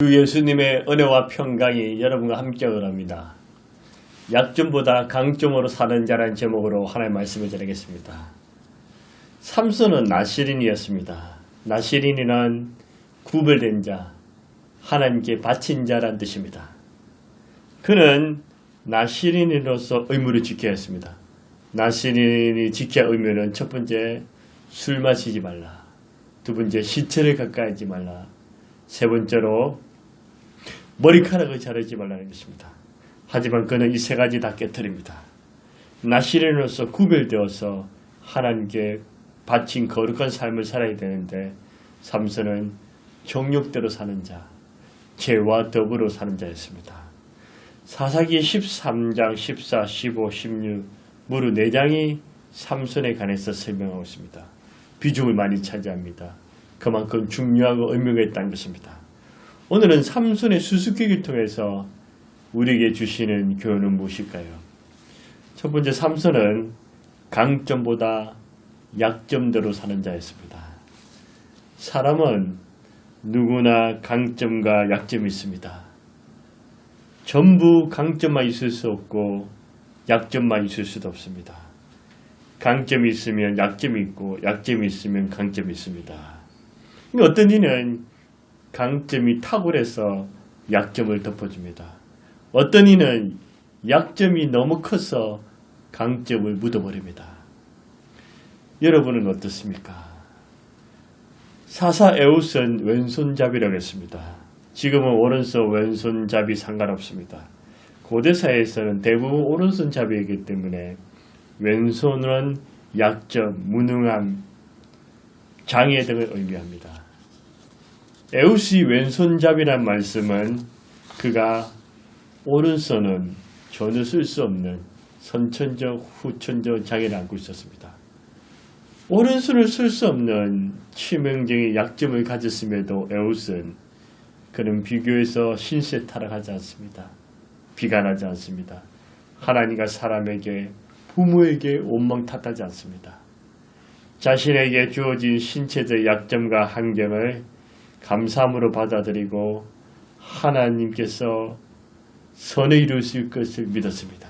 주 예수님의 은혜와 평강이 여러분과 함께하길 합니다. 약점보다 강점으로 사는 자라는 제목으로 하나님의 말씀을 전하겠습니다. 삼손은 나시린이었습니다. 나시린이는 구별된 자, 하나님께 바친 자란 뜻입니다. 그는 나시린으로서 의무를 지켜야 했습니다. 나시린이 지켜야 할 의무는 첫 번째, 술 마시지 말라. 두 번째, 시체를 가까이 하지 말라. 세 번째로 머리카락을 자르지 말라는 것입니다. 하지만 그는 이 세 가지 다 깨뜨립니다. 나시린으로서 구별되어서 하나님께 바친 거룩한 삶을 살아야 되는데 삼손은 정욕대로 사는 자, 죄와 더불어 사는 자였습니다. 사사기 13장 14, 15, 16 무릇 4장이 삼손에 관해서 설명하고 있습니다. 비중을 많이 차지합니다. 그만큼 중요하고 의미가 있다는 것입니다. 오늘은 삼손의 수수께끼를 통해서 우리에게 주시는 교훈은 무엇일까요? 첫 번째, 삼손은 강점보다 약점대로 사는 자였습니다. 사람은 누구나 강점과 약점이 있습니다. 전부 강점만 있을 수 없고 약점만 있을 수도 없습니다. 강점이 있으면 약점이 있고 약점이 있으면 강점이 있습니다. 어떤 이는 강점이 탁월해서 약점을 덮어줍니다. 어떤 이는 약점이 너무 커서 강점을 묻어버립니다. 여러분은 어떻습니까? 사사 에웃은 왼손잡이라고 했습니다. 지금은 오른손 왼손잡이 상관없습니다. 고대사에서는 대부분 오른손잡이이기 때문에 왼손은 약점, 무능함, 장애 등을 의미합니다. 에웃이 왼손잡이란 말씀은 그가 오른손은 전혀 쓸 수 없는 선천적, 후천적 장애를 안고 있었습니다. 오른손을 쓸 수 없는 치명적인 약점을 가졌음에도 에웃은 그는 비교해서 신세 타락하지 않습니다. 비관하지 않습니다. 하나님과 사람에게, 부모에게 원망 탓하지 않습니다. 자신에게 주어진 신체적 약점과 환경을 감사함으로 받아들이고 하나님께서 선을 이루실 것을 믿었습니다.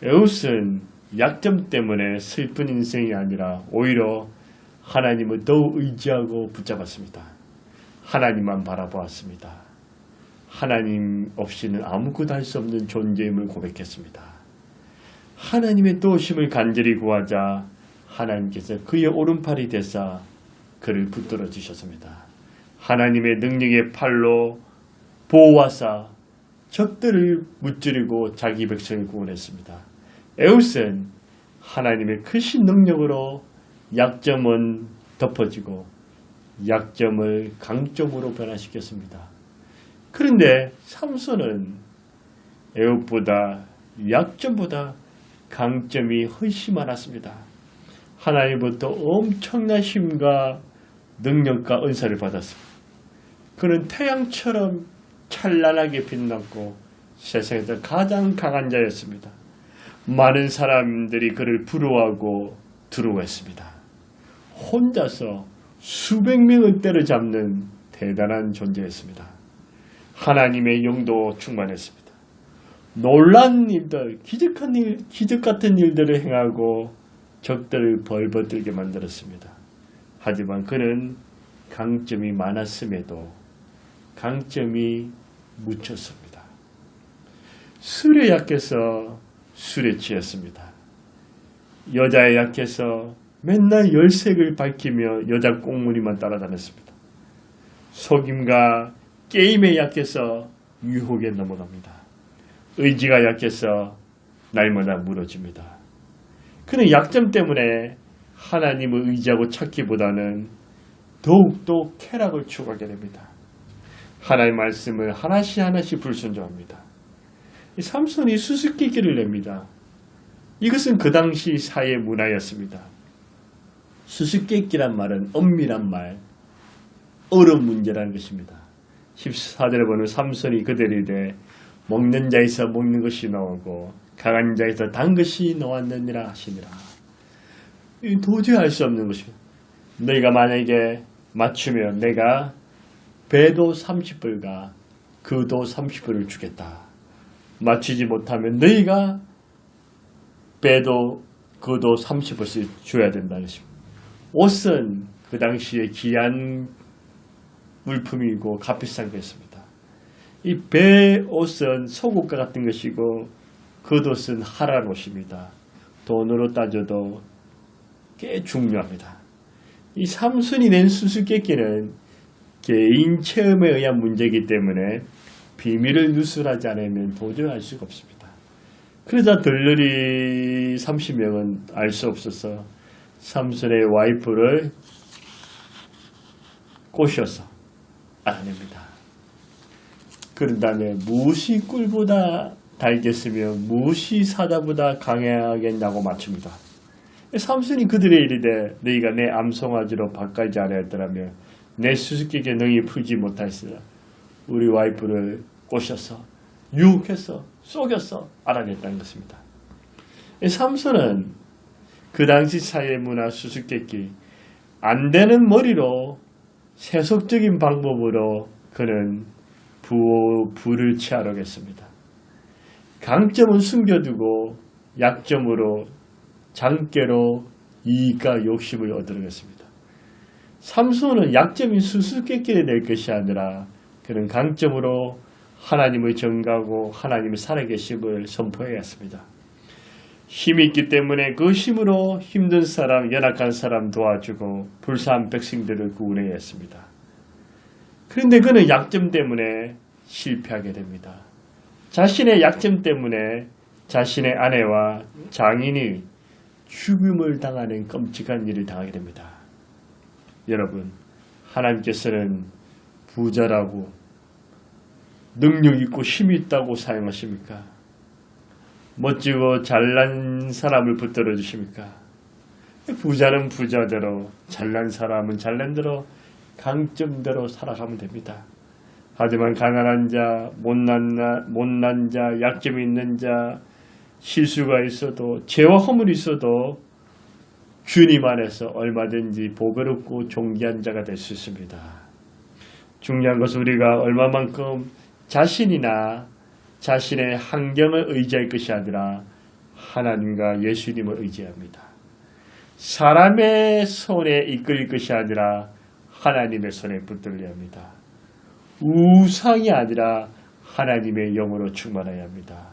에웃은 약점 때문에 슬픈 인생이 아니라 오히려 하나님을 더욱 의지하고 붙잡았습니다. 하나님만 바라보았습니다. 하나님 없이는 아무것도 할 수 없는 존재임을 고백했습니다. 하나님의 도우심을 간절히 구하자 하나님께서 그의 오른팔이 되사 그를 붙들어 주셨습니다. 하나님의 능력의 팔로 보호하사 적들을 무찌르고 자기 백성을 구원했습니다. 에웃은 하나님의 크신 능력으로 약점은 덮어지고 약점을 강점으로 변화시켰습니다. 그런데 삼손은 에웃보다 약점보다 강점이 훨씬 많았습니다. 하나님부터 엄청난 힘과 능력과 은사를 받았습니다. 그는 태양처럼 찬란하게 빛났고 세상에서 가장 강한 자였습니다. 많은 사람들이 그를 부러워하고 두려워했습니다. 혼자서 수백 명을 때려잡는 대단한 존재였습니다. 하나님의 영도 충만했습니다. 놀란 일들, 기적 같은 일들을 행하고 적들을 벌벌 떨게 만들었습니다. 하지만 그는 강점이 많았음에도 강점이 묻혔습니다. 술에 약해서 술에 취했습니다. 여자에 약해서 맨날 열색을 밝히며 여자 꽁무니만 따라다녔습니다. 속임과 게임에 약해서 유혹에 넘어갑니다. 의지가 약해서 날마다 무너집니다. 그는 약점 때문에 하나님을 의지하고 찾기보다는 더욱더 쾌락을 추구하게 됩니다. 하나님의 말씀을 하나씩 불순종합니다. 삼손이 수수께끼를 냅니다. 이것은 그 당시 사회 문화였습니다. 수수께끼란 말은 엄밀한 말, 어려운 문제라는 것입니다. 14절에 보면 삼손이 그들에 대해 먹는 자에서 먹는 것이 나오고 강한 자에서 단 것이 나왔느니라 하시니라. 도저히 할 수 없는 것입니다. 너희가 만약에 맞추면 내가 배도 30불과 그도 30불을 주겠다. 맞추지 못하면 너희가 배도 그도 30불씩 줘야 된다는 것입니다. 옷은 그 당시에 귀한 물품이고 값비싼 것입니다. 이 배 옷은 속옷과 같은 것이고 겉옷은 하란 옷입니다. 돈으로 따져도 꽤 중요합니다. 이 삼손이 낸 수수께끼는 개인 체험에 의한 문제이기 때문에 비밀을 누설하지 않으면 도저히 알 수가 없습니다. 그러자 들러리 30명은 알 수 없어서 삼손의 와이프를 꼬셔서 알아냅니다. 그런 다음에 무엇이 꿀보다 달겠으며 무엇이 사자보다 강하겠냐고 맞춥니다. 삼손이 그들의 이르되 너희가 내 암송아지로 바꾸지 아니하였더라면 내 수수께끼 능히 풀지 못하였으나 우리 와이프를 꼬셔서 유혹해서 속여서 알아냈다는 것입니다. 삼손은 그 당시 사회 문화 수수께끼 안 되는 머리로 세속적인 방법으로 그는 부를 취하려겠습니다. 강점은 숨겨두고 약점으로 장깨로 이익과 욕심을 얻으려겠습니다. 삼손은 약점인 수수께끼를 낼 것이 아니라 그는 강점으로 하나님을 전가하고 하나님의 살아계심을 선포해야 했습니다. 힘이 있기 때문에 그 힘으로 힘든 사람, 연약한 사람 도와주고 불쌍한 백성들을 구원해야 했습니다. 그런데 그는 약점 때문에 실패하게 됩니다. 자신의 약점 때문에 자신의 아내와 장인이 죽음을 당하는 끔찍한 일을 당하게 됩니다. 여러분, 하나님께서는 부자라고 능력 있고 힘이 있다고 사용하십니까? 멋지고 잘난 사람을 붙들어 주십니까? 부자는 부자대로, 잘난 사람은 잘난 대로, 강점대로 살아가면 됩니다. 하지만 가난한 자, 못난 자, 약점이 있는 자, 실수가 있어도, 죄와 허물이 있어도 주님 안에서 얼마든지 보배롭고 존귀한 자가 될 수 있습니다. 중요한 것은 우리가 얼마만큼 자신이나 자신의 환경을 의지할 것이 아니라 하나님과 예수님을 의지합니다. 사람의 손에 이끌릴 것이 아니라 하나님의 손에 붙들려야 합니다. 우상이 아니라 하나님의 영으로 충만해야 합니다.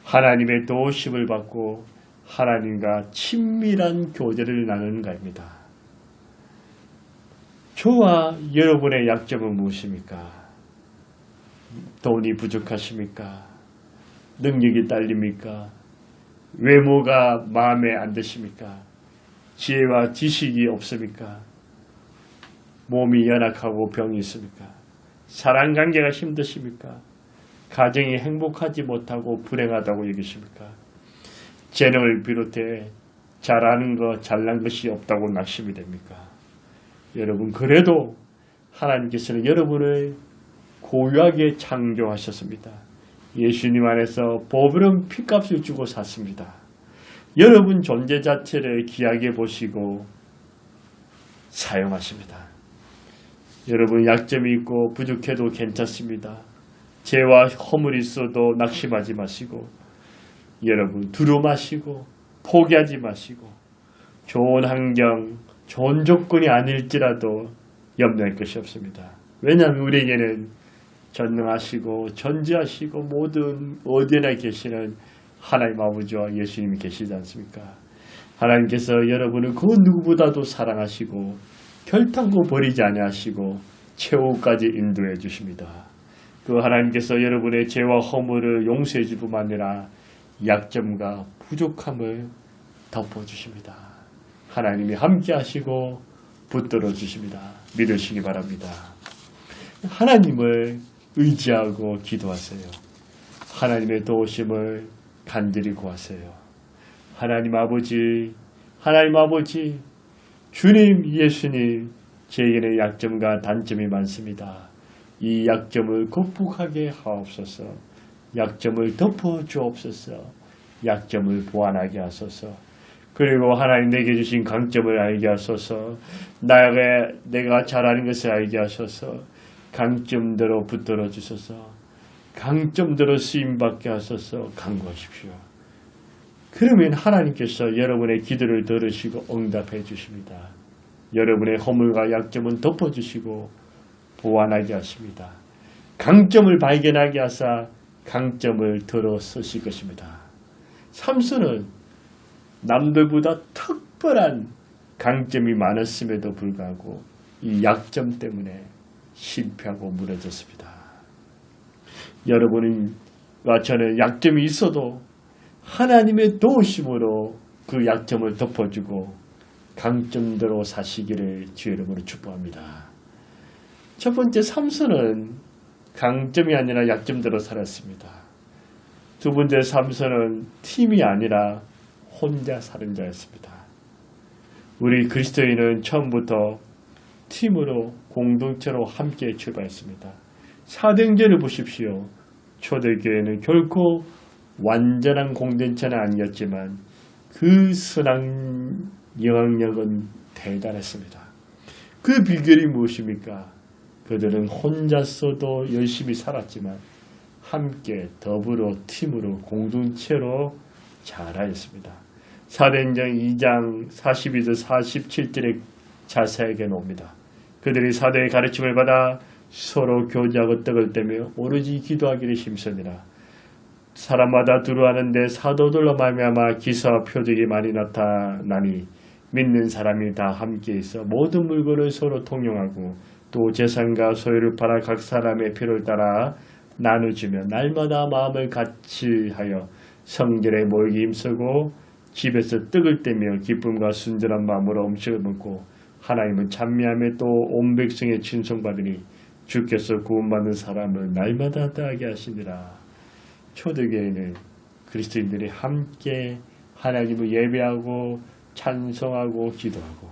하나님의 도우심을 받고 하나님과 친밀한 교제를 나누는 것입니다. 저와 여러분의 약점은 무엇입니까? 돈이 부족하십니까? 능력이 딸립니까? 외모가 마음에 안 드십니까? 지혜와 지식이 없습니까? 몸이 연약하고 병이 있습니까? 사랑관계가 힘드십니까? 가정이 행복하지 못하고 불행하다고 여기십니까? 재능을 비롯해 잘하는 것, 잘난 것이 없다고 낙심이 됩니까? 여러분, 그래도 하나님께서는 여러분을 고유하게 창조하셨습니다. 예수님 안에서 보배로운 피값을 주고 샀습니다. 여러분 존재 자체를 귀하게 보시고 사용하십니다. 여러분 약점이 있고 부족해도 괜찮습니다. 죄와 허물이 있어도 낙심하지 마시고 여러분 두루 마시고 포기하지 마시고 좋은 환경, 좋은 조건이 아닐지라도 염려할 것이 없습니다. 왜냐하면 우리에게는 전능하시고 전지하시고 모든 어디나 계시는 하나님 아버지와 예수님이 계시지 않습니까? 하나님께서 여러분을 그 누구보다도 사랑하시고 결단코 버리지 아니하시고 최후까지 인도해 주십니다. 그 하나님께서 여러분의 죄와 허물을 용서해 줄 뿐만 아니라 약점과 부족함을 덮어주십니다. 하나님이 함께 하시고 붙들어 주십니다. 믿으시기 바랍니다. 하나님을 의지하고 기도하세요. 하나님의 도우심을 간절히 구하세요. 하나님 아버지, 주님, 예수님, 제게는 약점과 단점이 많습니다. 이 약점을 극복하게 하옵소서. 약점을 덮어주옵소서. 약점을 보완하게 하소서. 그리고 하나님 내게 주신 강점을 알게 하소서. 내가 잘하는 것을 알게 하소서. 강점대로 붙들어 주셔서 강점대로 쓰임받게 하소서 간구하십시오. 그러면 하나님께서 여러분의 기도를 들으시고 응답해 주십니다. 여러분의 허물과 약점은 덮어주시고 보완하게 하십니다. 강점을 발견하게 하사 강점을 들어 쓰실 것입니다. 삼손은 남들보다 특별한 강점이 많았음에도 불구하고 이 약점 때문에 실패하고 무너졌습니다. 여러분과 저는 약점이 있어도 하나님의 도우심으로 그 약점을 덮어주고 강점대로 사시기를 주 이름으로 축복합니다. 첫 번째, 삼손은 강점이 아니라 약점대로 살았습니다. 두 번째, 삼손은 팀이 아니라 혼자 사는 자였습니다. 우리 그리스도인은 처음부터 팀으로 공동체로 함께 출발했습니다. 사도행전을 보십시오. 초대교회는 결코 완전한 공동체는 아니었지만 그 선한 영향력은 대단했습니다. 그 비결이 무엇입니까? 그들은 혼자서도 열심히 살았지만 함께 더불어 팀으로 공동체로 잘하였습니다. 사도행전 2장 42절 47절에 자세하게 나옵니다. 그들이 사도의 가르침을 받아 서로 교제하고 떡을 떼며 오로지 기도하기를 힘쓰니라. 사람마다 두루하는데 사도들로 말미암아 기사와 표적이 많이 나타나니 믿는 사람이 다 함께 있어 모든 물건을 서로 통용하고 또 재산과 소유를 팔아 각 사람의 필요를 따라 나누주며 날마다 마음을 같이하여 성전에 모이기 힘쓰고 집에서 떡을 떼며 기쁨과 순전한 마음으로 음식을 먹고 하나님은 찬미하며 또 온 백성의 친송받으니 주께서 구원받는 사람을 날마다 더하게 하시니라. 초대교회는 그리스도인들이 함께 하나님을 예배하고 찬송하고 기도하고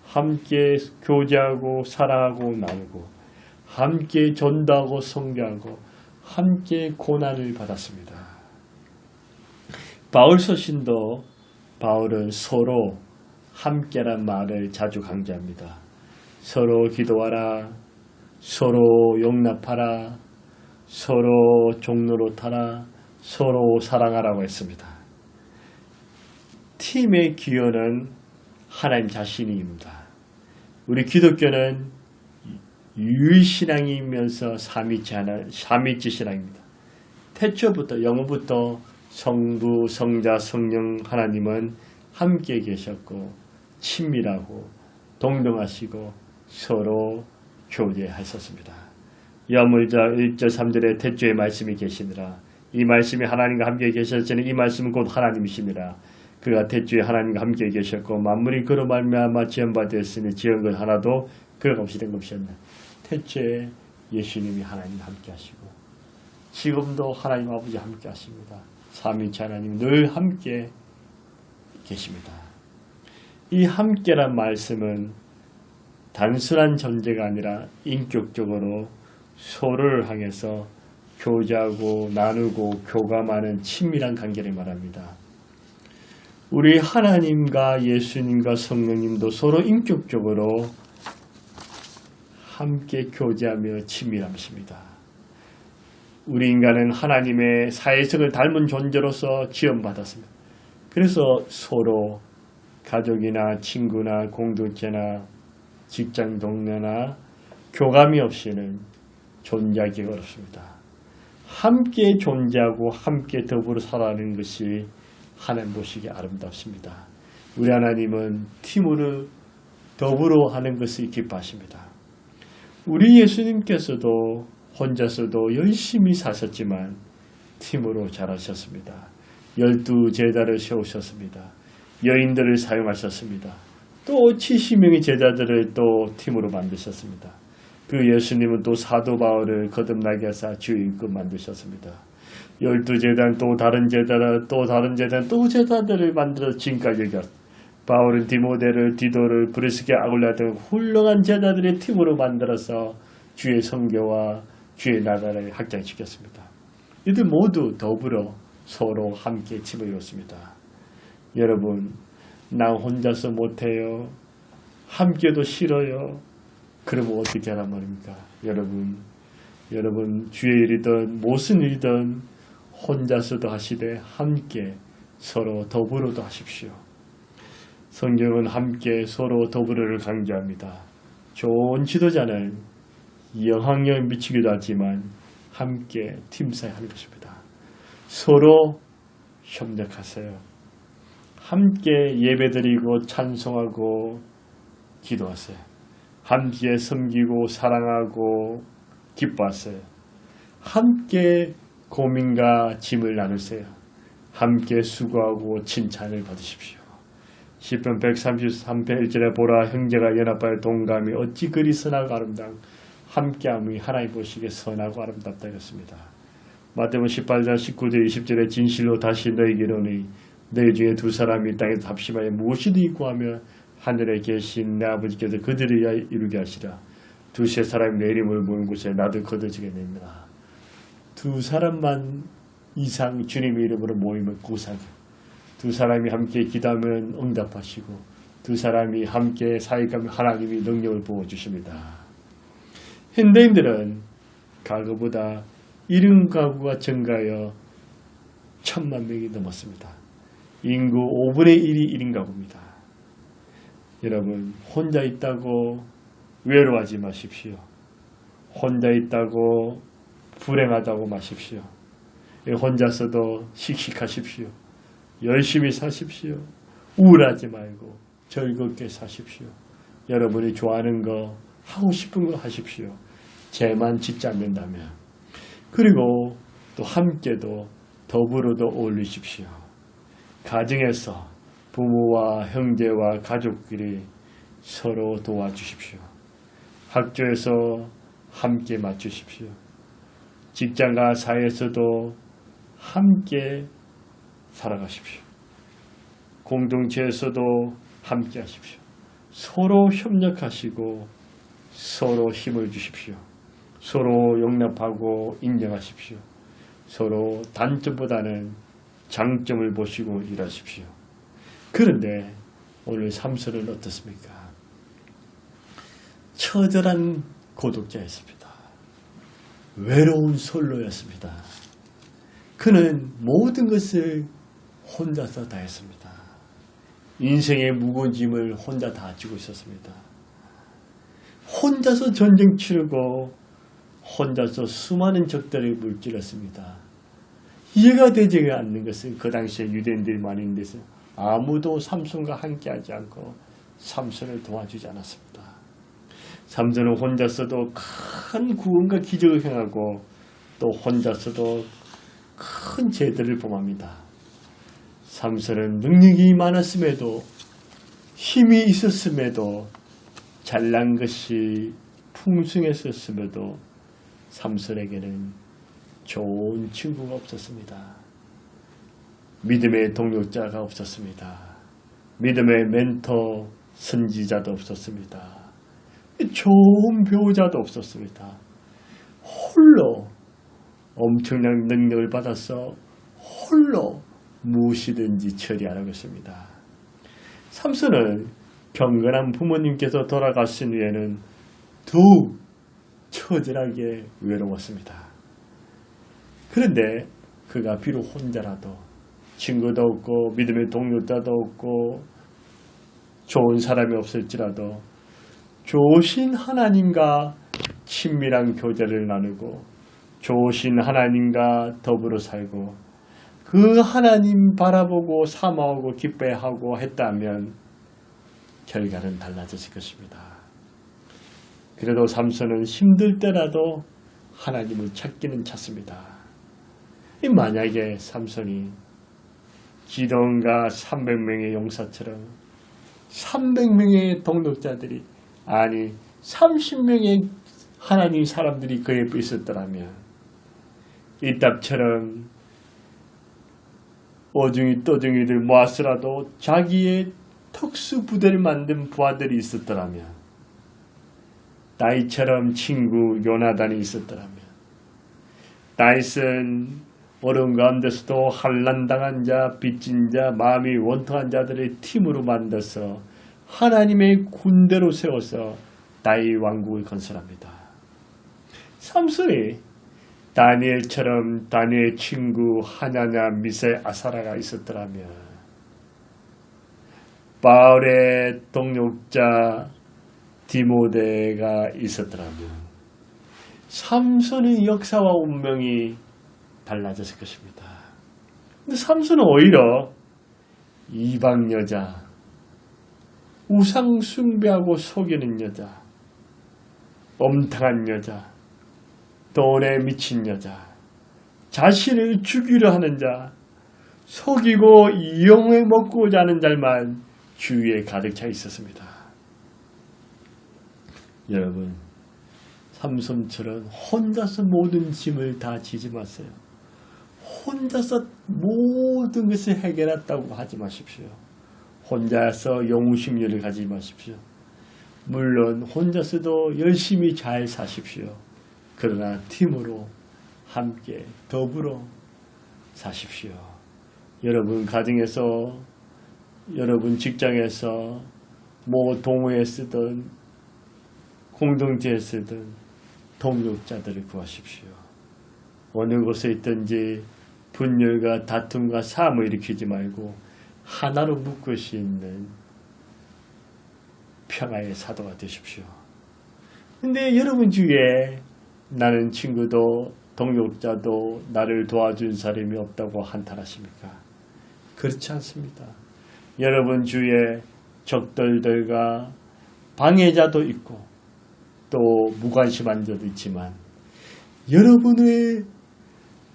함께 교제하고 사랑하고 나누고 함께 전도하고 선교하고 함께 고난을 받았습니다. 바울 서신도 바울은 서로 함께란 말을 자주 강조합니다. 서로 기도하라, 서로 용납하라, 서로 종로로 타라, 서로 사랑하라고 했습니다. 팀의 기여는 하나님 자신입니다. 우리 기독교는 유일신앙이면서 삼위치 신앙입니다. 태초부터 영어부터 성부, 성자, 성령 하나님은 함께 계셨고 친밀하고 동등하시고 서로 교제하셨습니다. 여물자 1절 3절에 태초의 말씀이 계시니라. 이 말씀이 하나님과 함께 계셨으니 이 말씀은 곧 하나님이시니라. 그가 태초에 하나님과 함께 계셨고 만물이 그로 말미암아 지음받았으니 지은 것 하나도 그가 없이 된 것이 없나. 태초에 예수님이 하나님과 함께 하시고 지금도 하나님 아버지 함께 하십니다. 삼위일체 하나님 늘 함께 계십니다. 이 함께란 말씀은 단순한 존재가 아니라 인격적으로 서로를 향해서 교제하고 나누고 교감하는 친밀한 관계를 말합니다. 우리 하나님과 예수님과 성령님도 서로 인격적으로 함께 교제하며 친밀하십니다. 우리 인간은 하나님의 사회성을 닮은 존재로서 지음받았습니다. 그래서 서로 가족이나 친구나 공동체나 직장 동료나 교감이 없이는 존재하기 어렵습니다. 함께 존재하고 함께 더불어 살아가는 것이 하나님 보시기에 아름답습니다. 우리 하나님은 팀으로 더불어 하는 것을 기뻐하십니다. 우리 예수님께서도 혼자서도 열심히 사셨지만 팀으로 잘하셨습니다. 12제자를 세우셨습니다. 여인들을 사용하셨습니다. 또 70명의 제자들을 또 팀으로 만드셨습니다. 그 예수님은 또 사도 바울을 거듭나게 하사 주의 임금 만드셨습니다. 12제단 또 다른 제자들 또 다른 제단 또 제자들을 만들어 지금까지 여겼. 바울은 디모데를 디도를 브리스게 아굴라 등 훌륭한 제자들의 팀으로 만들어서 주의 선교와 주의 나라를 확장시켰습니다. 이들 모두 더불어 서로 함께 팀을 이뤘습니다. 여러분, 나 혼자서 못해요. 함께도 싫어요. 그러면 어떻게 하란 말입니까? 여러분 주의 일이든 무슨 일이든 혼자서도 하시되 함께 서로 더불어도 하십시오. 성경은 함께 서로 더불어를 강조합니다. 좋은 지도자는 영향력을 미치기도 하지만 함께 팀사에 하는 것입니다. 서로 협력하세요. 함께 예배드리고 찬송하고 기도하세요. 함께 섬기고 사랑하고 기뻐하세요. 함께 고민과 짐을 나누세요. 함께 수고하고 칭찬을 받으십시오. 시편 133편 1절에 보라 형제가 연합하여 동감이 어찌 그리 선하고 아름다운 함께함이 하나님 보시기에 선하고 아름답다 했습니다. 마태복음 18장 19절 20절에 진실로 다시 너희에게 이르노니 너희 중에 두 사람이 땅에서 합심하여 무엇이든 구하며 하늘에 계신 내 아버지께서 그들을 위하여 이루게 하시라. 두세 사람이 내 이름을 모은 곳에 나도 거둬지게 됩니다. 두 사람만 이상 주님의 이름으로 모이면 구사기. 두 사람이 함께 기도하면 응답하시고 두 사람이 함께 사역하면 하나님이 능력을 부어주십니다. 현대인들은 과거보다 1인 가구가 증가하여 1,000만 명이 넘었습니다. 인구 5분의 1이 1인 가구입니다. 여러분 혼자 있다고 외로워하지 마십시오. 혼자 있다고 불행하다고 마십시오. 혼자서도 씩씩하십시오. 열심히 사십시오. 우울하지 말고 즐겁게 사십시오. 여러분이 좋아하는 거 하고 싶은 거 하십시오. 죄만 짓지 않는다면. 그리고 또 함께도 더불어도 어울리십시오. 가정에서 부모와 형제와 가족끼리 서로 도와주십시오. 학교에서 함께 맞추십시오. 직장과 사회에서도 함께 살아가십시오. 공동체에서도 함께 하십시오. 서로 협력하시고 서로 힘을 주십시오. 서로 용납하고 인정하십시오. 서로 단점보다는 장점을 보시고 일하십시오. 그런데 오늘 삼손은 어떻습니까? 처절한 고독자였습니다. 외로운 솔로였습니다. 그는 모든 것을 혼자서 다 했습니다. 인생의 무거운 짐을 혼자 다 지고 있었습니다. 혼자서 전쟁 치르고 혼자서 수많은 적들을 물질렀습니다. 이해가 되지 않는 것은 그 당시에 유대인들이 많이 있는데서 아무도 삼손과 함께하지 않고 삼손을 도와주지 않았습니다. 삼손은 혼자서도 큰 구원과 기적을 행하고 또 혼자서도 큰 죄들을 범합니다. 삼손은 능력이 많았음에도 힘이 있었음에도 잘난 것이 풍성했었음에도 삼손에게는 좋은 친구가 없었습니다. 믿음의 동역자가 없었습니다. 믿음의 멘토 선지자도 없었습니다. 좋은 배우자도 없었습니다. 홀로 엄청난 능력을 받아서 홀로 무엇이든지 처리하라고 했습니다. 삼손은 경건한 부모님께서 돌아가신 후에는 더욱 처절하게 외로웠습니다. 그런데 그가 비록 혼자라도 친구도 없고 믿음의 동료자도 없고 좋은 사람이 없을지라도 좋으신 하나님과 친밀한 교제를 나누고 좋으신 하나님과 더불어 살고 그 하나님 바라보고 사모하고 기뻐하고 했다면 결과는 달라졌을 것입니다. 그래도 삼손은 힘들 때라도 하나님을 찾기는 찾습니다. 만약에 삼손이 기드온과 300명의 용사처럼 300명의 동력자들이 아니 30명의 하나님 사람들이 그 옆에 있었더라면 이답처럼 어중이 떠중이들 모았으라도 자기의 특수부대를 만든 부하들이 있었더라면 다윗처럼 친구 요나단이 있었더라면 다윗은 어려운 가운데서도 환난당한 자, 빚진 자, 마음이 원통한 자들의 팀으로 만들어서 하나님의 군대로 세워서 다윗 왕국을 건설합니다. 삼손이 다니엘처럼 다니엘 친구 하나냐 미사엘 아사라가 있었더라면, 바울의 동역자 디모데가 있었더라면 삼손의 역사와 운명이 달라졌을 것입니다. 근데 삼손은 오히려 이방 여자, 우상 숭배하고 속이는 여자, 엄탕한 여자, 돈에 미친 여자, 자신을 죽이려 하는 자, 속이고 이용해 먹고자 하는 자만 주위에 가득 차 있었습니다. 여러분, 삼손처럼 혼자서 모든 짐을 다 지지 마세요. 혼자서 모든 것을 해결했다고 하지 마십시오. 혼자서 영웅심리를 가지지 마십시오. 물론 혼자서도 열심히 잘 사십시오. 그러나 팀으로 함께 더불어 사십시오. 여러분 가정에서, 여러분 직장에서, 동호회 쓰든 공동체에 쓰든 동역자들을 구하십시오. 어느 곳에 있든지 분열과 다툼과 싸움을 일으키지 말고 하나로 묶을 수 있는 평화의 사도가 되십시오. 근데 여러분 주위에 나는 친구도 동역자도 나를 도와준 사람이 없다고 한탄하십니까? 그렇지 않습니다. 여러분 주위에 적들과 방해자도 있고 또 무관심한 자도 있지만 여러분의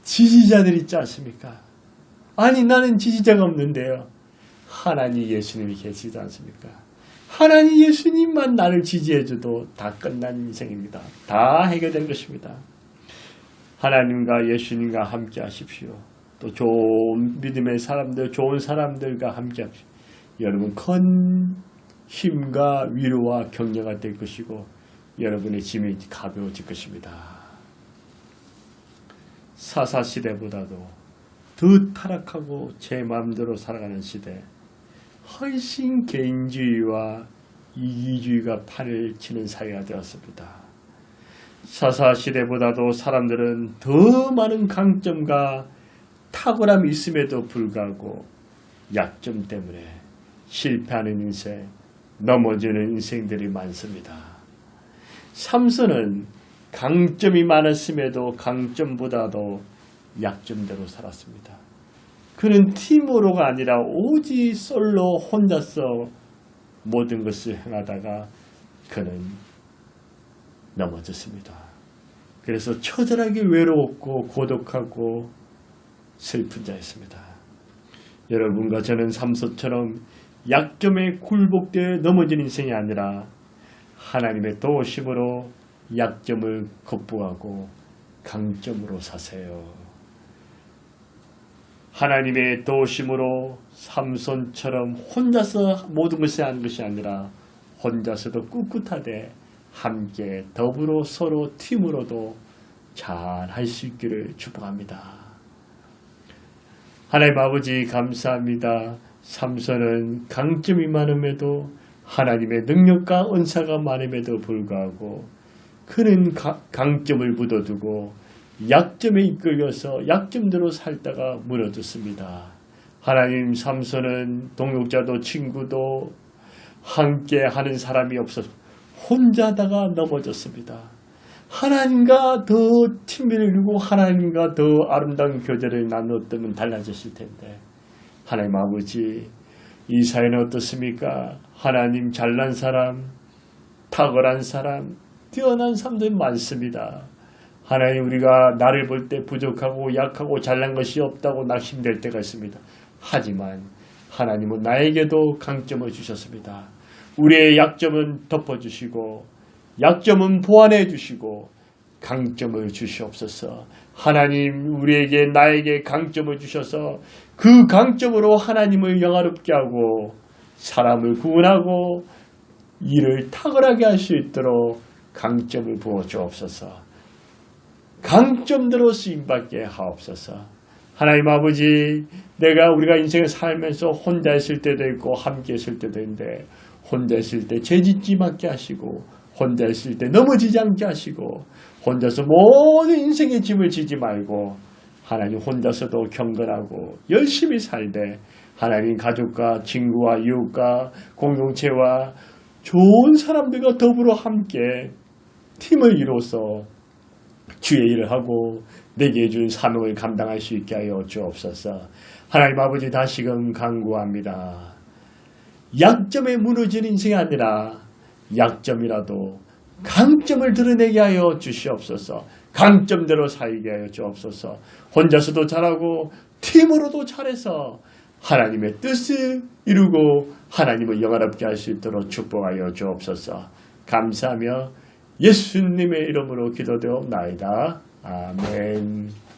지지자들이 있지 않습니까? 아니 나는 지지자가 없는데요. 하나님 예수님이 계시지 않습니까? 하나님 예수님만 나를 지지해줘도 다 끝난 인생입니다. 다 해결된 것입니다. 하나님과 예수님과 함께 하십시오. 또 좋은 믿음의 사람들, 좋은 사람들과 함께 하십시오. 여러분 큰 힘과 위로와 격려가 될 것이고 여러분의 짐이 가벼워질 것입니다. 사사시대보다도 더 타락하고 제 마음대로 살아가는 시대, 훨씬 개인주의와 이기주의가 판을 치는 사회가 되었습니다. 사사시대보다도 사람들은 더 많은 강점과 탁월함이 있음에도 불구하고 약점 때문에 실패하는 인생, 넘어지는 인생들이 많습니다. 삼손은 강점이 많았음에도 강점보다도 약점대로 살았습니다. 그는 팀으로가 아니라 오직 솔로 혼자서 모든 것을 행하다가 그는 넘어졌습니다. 그래서 처절하게 외로웠고 고독하고 슬픈 자였습니다. 여러분과 저는 삼손처럼 약점에 굴복되어 넘어진 인생이 아니라 하나님의 도우심으로 약점을 극복하고 강점으로 사세요. 하나님의 도우심으로 삼손처럼 혼자서 모든 것을 하는 것이 아니라 혼자서도 꿋꿋하되 함께 더불어 서로 팀으로도 잘 할 수 있기를 축복합니다. 하나님 아버지 감사합니다. 삼손은 강점이 많음에도 하나님의 능력과 은사가 많음에도 불구하고 그는 강점을 묻어두고 약점에 이끌려서 약점대로 살다가 무너졌습니다. 하나님, 삼손은 동역자도 친구도 함께 하는 사람이 없어서 혼자다가 넘어졌습니다. 하나님과 더 친밀을 이루고 하나님과 더 아름다운 교제를 나누었다면 달라졌을 텐데 하나님 아버지, 이 사회는 어떻습니까? 하나님 잘난 사람, 탁월한 사람, 뛰어난 사람들이 많습니다. 하나님, 우리가 나를 볼 때 부족하고 약하고 잘난 것이 없다고 낙심될 때가 있습니다. 하지만 하나님은 나에게도 강점을 주셨습니다. 우리의 약점은 덮어주시고 약점은 보완해 주시고 강점을 주시옵소서. 하나님, 우리에게 나에게 강점을 주셔서 그 강점으로 하나님을 영화롭게 하고 사람을 구원하고 일을 탁월하게 할 수 있도록 강점을 부어 주옵소서. 강점대로 쓰임받게 하옵소서. 하나님 아버지, 우리가 인생을 살면서 혼자 있을 때도 있고 함께 있을 때도 있는데 혼자 있을 때 죄짓지 않게 하시고 혼자 있을 때 넘어지지 않게 하시고 혼자서 모든 인생의 짐을 지지 말고 하나님 혼자서도 경건하고 열심히 살되 하나님 가족과 친구와 이웃과 공동체와 좋은 사람들과 더불어 함께 팀을 이뤄서 주의 일을 하고 내게 준 사명을 감당할 수 있게 하여 주옵소서. 하나님 아버지 다시금 간구합니다. 약점에 무너진 인생이 아니라 약점이라도 강점을 드러내게 하여 주시옵소서. 강점대로 살게 하여 주옵소서. 혼자서도 잘하고 팀으로도 잘해서 하나님의 뜻을 이루고 하나님을 영화롭게 할 수 있도록 축복하여 주옵소서. 감사하며 예수님의 이름으로 기도되옵나이다. 아멘.